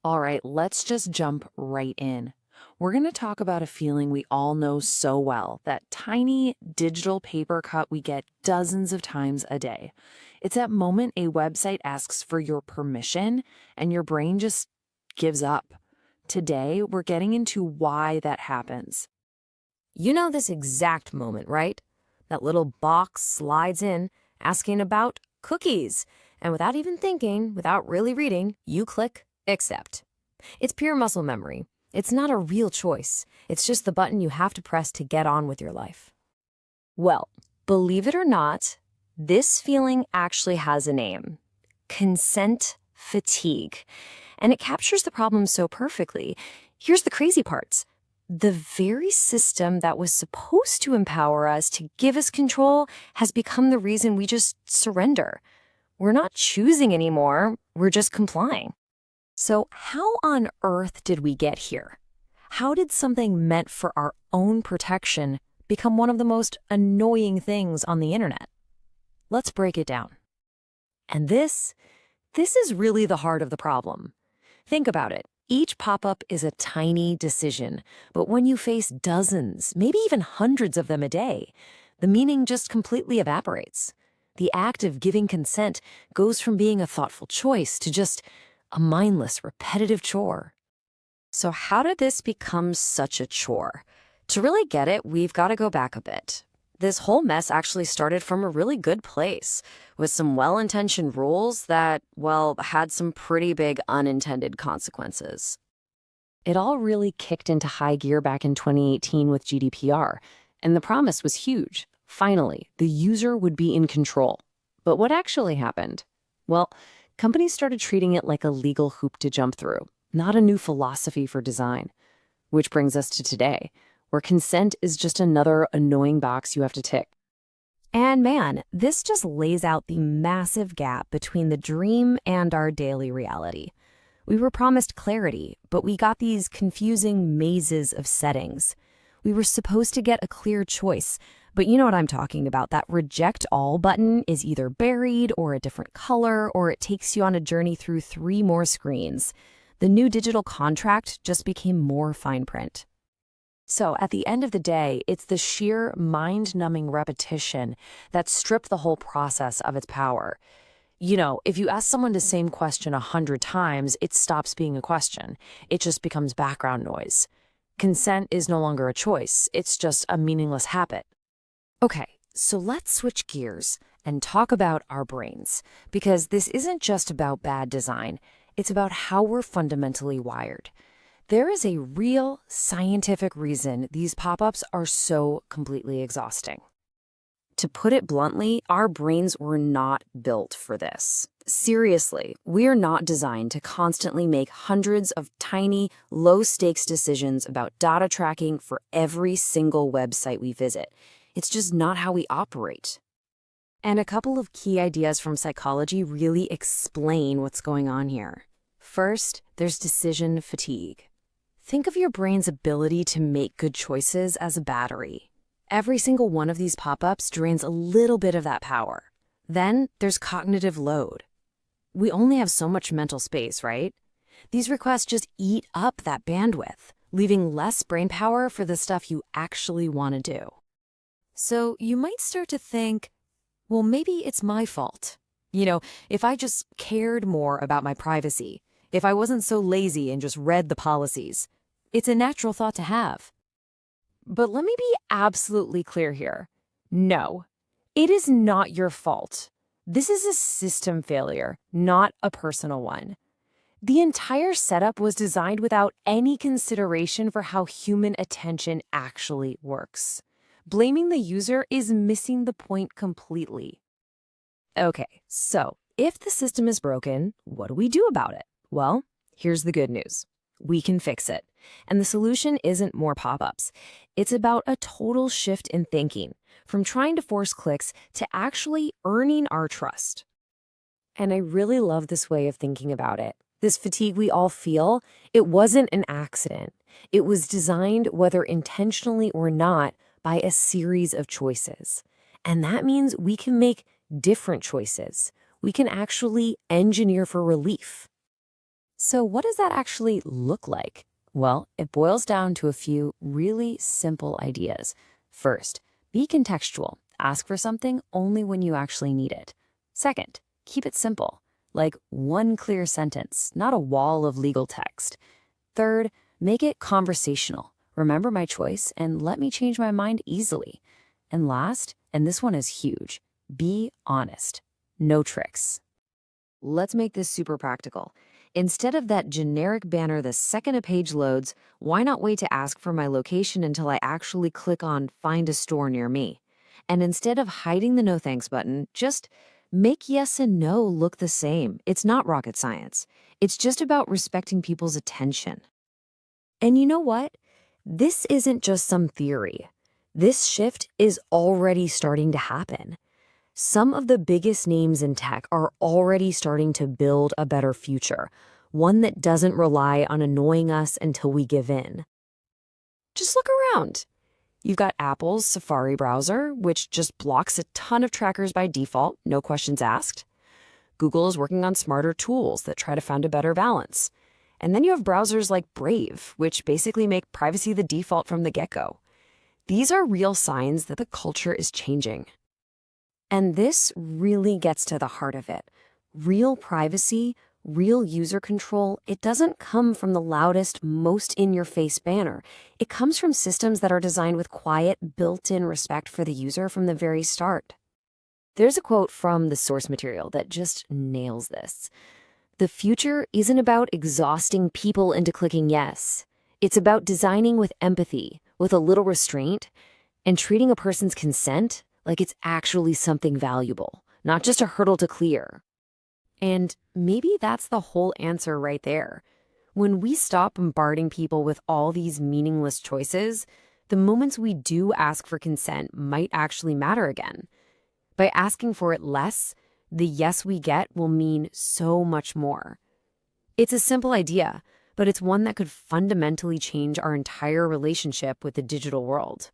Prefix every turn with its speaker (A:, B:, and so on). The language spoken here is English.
A: All right, let's just jump right in. We're going to talk about a feeling we all know so well, that tiny digital paper cut we get dozens of times a day. It's that moment a website asks for your permission and your brain just gives up. Today, we're getting into why that happens.
B: You know this exact moment, right? That little box slides in asking about cookies. And without even thinking, without really reading, you click accept. It's pure muscle memory. It's not a real choice. It's just the button you have to press to get on with your life. Well, believe it or not, this feeling actually has a name: consent fatigue. And it captures the problem so perfectly. Here's the crazy parts. The very system that was supposed to empower us, to give us control, has become the reason we just surrender. We're not choosing anymore, we're just complying. So, how on earth did we get here? How did something meant for our own protection become one of the most annoying things on the internet? Let's break it down. And this is really the heart of the problem. Think about it. Each pop-up is a tiny decision, but when you face dozens, maybe even hundreds of them a day, the meaning just completely evaporates. The act of giving consent goes from being a thoughtful choice to just a mindless, repetitive chore. So how did this become such a chore? To really get it, we've got to go back a bit. This whole mess actually started from a really good place, with some well-intentioned rules that, well, had some pretty big unintended consequences. It all really kicked into high gear back in 2018 with GDPR, and the promise was huge. Finally, the user would be in control. But what actually happened? Well, companies started treating it like a legal hoop to jump through, not a new philosophy for design. Which brings us to today, where consent is just another annoying box you have to tick. And man, this just lays out the massive gap between the dream and our daily reality. We were promised clarity, but we got these confusing mazes of settings. We were supposed to get a clear choice, but you know what I'm talking about. That reject all button is either buried or a different color, or it takes you on a journey through 3 more screens. The new digital contract just became more fine print. So at the end of the day, it's the sheer mind-numbing repetition that stripped the whole process of its power. You know, if you ask someone the same question 100 times, it stops being a question. It just becomes background noise. Consent is no longer a choice. It's just a meaningless habit. Okay, so let's switch gears and talk about our brains, because this isn't just about bad design. It's about how we're fundamentally wired. There is a real scientific reason these pop-ups are so completely exhausting. To put it bluntly, our brains were not built for this. Seriously, we are not designed to constantly make hundreds of tiny, low-stakes decisions about data tracking for every single website we visit. It's just not how we operate. And a couple of key ideas from psychology really explain what's going on here. First, there's decision fatigue. Think of your brain's ability to make good choices as a battery. Every single one of these pop-ups drains a little bit of that power. Then there's cognitive load. We only have so much mental space, right? These requests just eat up that bandwidth, leaving less brain power for the stuff you actually want to do. So you might start to think, well, maybe it's my fault. If I just cared more about my privacy, if I wasn't so lazy and just read the policies. It's a natural thought to have. But let me be absolutely clear here. No, it is not your fault. This is a system failure, not a personal one. The entire setup was designed without any consideration for how human attention actually works. Blaming the user is missing the point completely. Okay, so if the system is broken, what do we do about it? Well, here's the good news. We can fix it. And the solution isn't more pop-ups. It's about a total shift in thinking, from trying to force clicks to actually earning our trust. And I really love this way of thinking about it. This fatigue we all feel, it wasn't an accident. It was designed, whether intentionally or not, by a series of choices. And that means we can make different choices. We can actually engineer for relief. So, what does that actually look like? Well, it boils down to a few really simple ideas. First, be contextual. Ask for something only when you actually need it. Second, keep it simple, like one clear sentence, not a wall of legal text. Third, make it conversational. Remember my choice and let me change my mind easily. And last, and this one is huge, be honest. No tricks. Let's make this super practical. Instead of that generic banner the second a page loads, why not wait to ask for my location until I actually click on Find a store near me? And instead of hiding the no thanks button, just make yes and no look the same. It's not rocket science. It's just about respecting people's attention. And you know what? This isn't just some theory. This shift is already starting to happen. Some of the biggest names in tech are already starting to build a better future, one that doesn't rely on annoying us until we give in. Just look around. You've got Apple's Safari browser, which just blocks a ton of trackers by default, no questions asked. Google is working on smarter tools that try to find a better balance. And then you have browsers like Brave, which basically make privacy the default from the get-go. These are real signs that the culture is changing. And this really gets to the heart of it. Real privacy, real user control, it doesn't come from the loudest, most in-your-face banner. It comes from systems that are designed with quiet, built-in respect for the user from the very start. There's a quote from the source material that just nails this. The future isn't about exhausting people into clicking yes. It's about designing with empathy, with a little restraint, and treating a person's consent like it's actually something valuable, not just a hurdle to clear. And maybe that's the whole answer right there. When we stop bombarding people with all these meaningless choices, the moments we do ask for consent might actually matter again. By asking for it less, the yes we get will mean so much more. It's a simple idea, but it's one that could fundamentally change our entire relationship with the digital world.